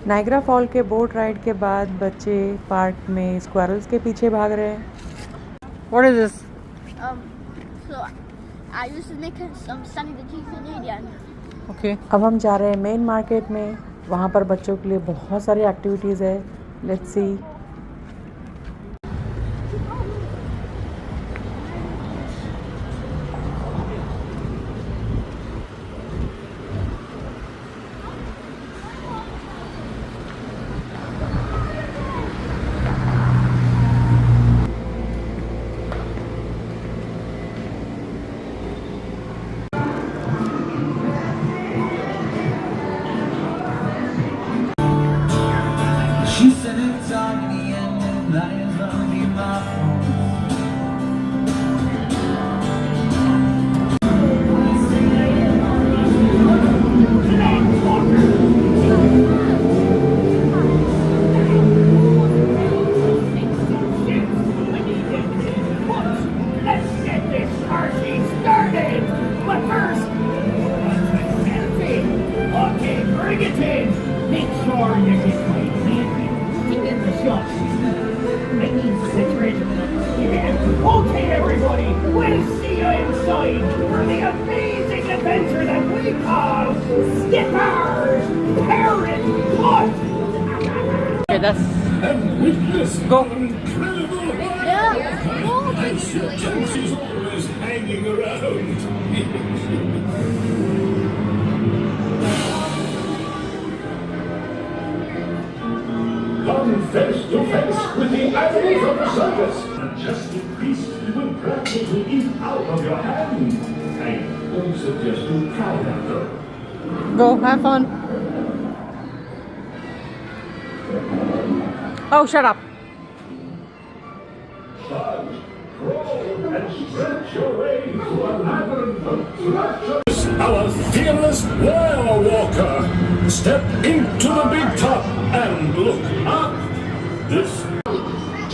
Niagara fall के boat ride के बाद बच्चे पार्क में स्क्वायरल्स के पीछे भाग रहे हैं। What is this? So I used to make some Sunny the Canadian. Okay. अब हम जा रहे हैं मेन मार्केट में। वहाँ पर बच्चों के लिए बहुत सारी एक्टिविटीज़ है। Let's see. She said it's on the end and lies on the mouth. Let's get this party started! But first, selfie! Okay, bring it in! Make sure you get my in the shot. I need cigarette. Yeah. Okay, everybody, we'll see you inside for the amazing adventure that we call Skipper's Parrot Hunt. Okay, that's And witness Go. an incredible ride. Yeah. Oh, And Sir Taxy's always hanging around. Come face to face with the animals of the circus. Majestic beast will practically eat out of your hand. I don't suggest you try that though. go have fun. Oh, shut up. Buzz, crawl, and stretch your way through a labyrinth of treasures. Our fearless wire walker. Step into the big top and look up. This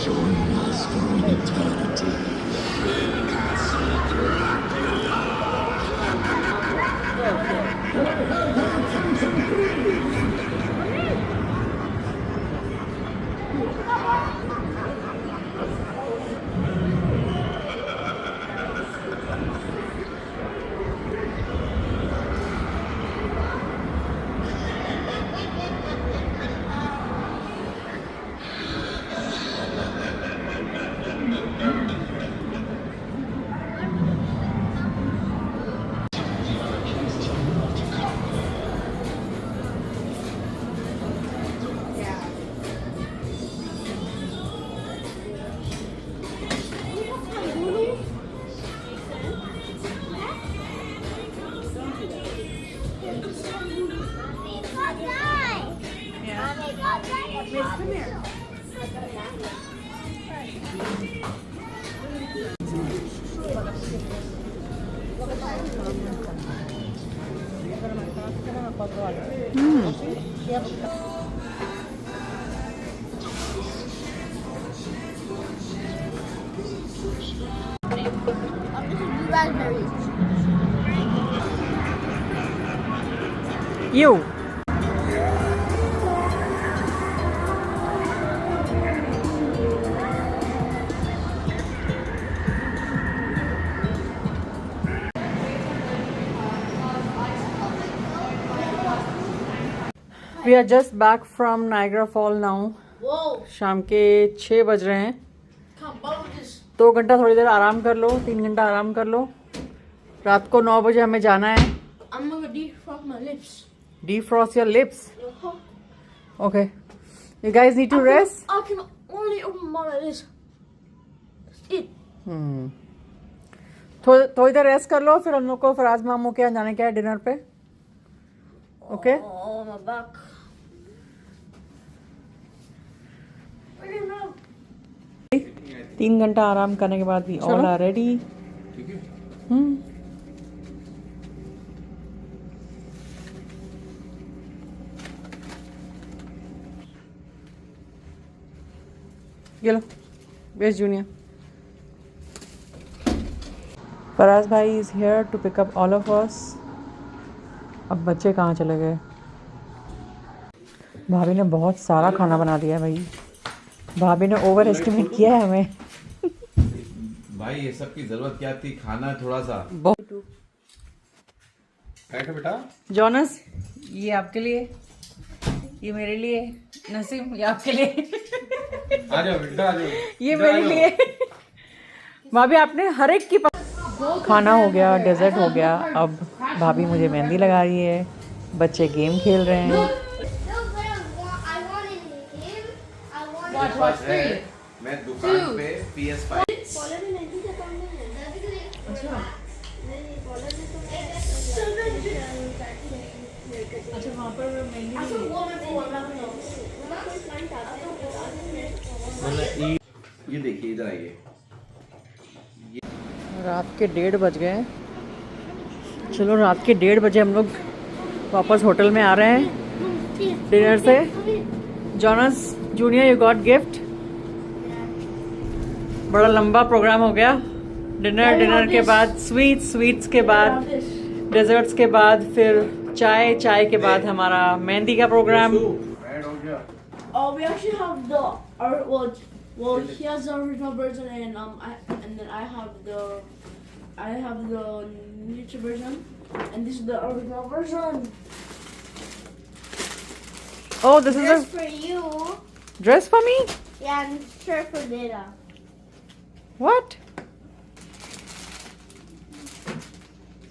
join us for eternity. this is raspberries. You. We are just back from Niagara Fall now. Whoa! शाम के 6 बज रहे हैं। Come on, this. 2 घंटा थोड़ी देर आराम कर लो, 3 घंटा आराम कर लो। रात को 9 बजे हमें जाना है। I'm gonna defrost my lips. Defrost your lips. Okay. You guys need to rest. I can only open my like this. That's it. थोड़ी देर रेस्ट कर लो, फिर हम लोग को फराज मामू के यहाँ जाने का है डिनर पे। ओके? Oh, my back. 3 घंटा आराम करने के बाद भी ऑल आर रेडी। ये लो, where's Junior? फराज भाई is here to pick up all of us. अब बच्चे कहाँ चले गए? भाभी ने बहुत सारा खाना बना दिया है भाई। भाभी ने ओवर एस्टिमेट किया है हमें। भाई ये सब की जरूरत क्या थी, खाना थोड़ा सा। बैठो बेटा। जॉनस, ये आपके लिए, ये मेरे लिए। नसीम, ये आपके लिए। आ जाओ बेटा, आ जाओ। ये मेरे लिए। भाभी आपने हर एक की खाना हो गया, डेजर्ट हो गया। अब भाभी मुझे मेहंदी लगा रही है, बच्चे गेम खेल रहे हैं। मैं दुकान पे PS5 अच्छा, वहाँ पर ये देखिए, इधर आइए। रात के 1:30 बज गए हैं। चलो, रात के 1:30 बजे हम लोग वापस होटल में आ रहे हैं डिनर से। Jonas junior, you got gift. बड़ा लंबा प्रोग्राम हो गया। डिनर के बाद स्वीट्स के बाद डेजर्ट्स के बाद फिर चाय के बाद हमारा मेहंदी का programme. We actually have the well, he has the original version, and then I have the miniature version, and this is the original version. Oh, this is Dress a for you. dress for me? Yeah, and shirt for Data. What?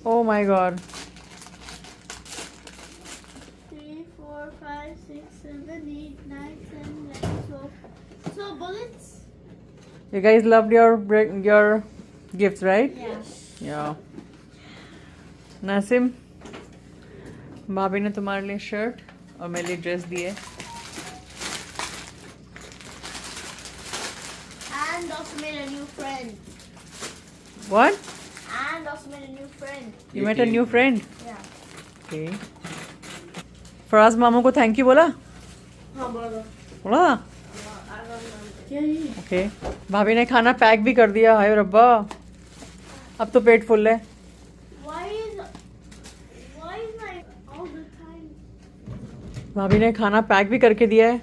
Oh my god. 3, 4, 5, 6, 7, 8, 9, 10, 11, 12. So bullets? You guys loved your gifts, right? Yes. Yeah. नासिम, भाभी ने तुम्हारे लिए shirt और मेरे लिए dress दी है। And also made a new friend. What? And also made a new friend. You met a new friend? Yeah. Okay. Faraz मामू को थैंक यू बोला? हाँ, बोलो। बोला? क्या ये? ओके। भाभी ने खाना पैक भी कर दिया। हाय रब्बा, अब तो पेट फुल है। Why is my all the time? भाभी ने खाना पैक भी करके दिया है।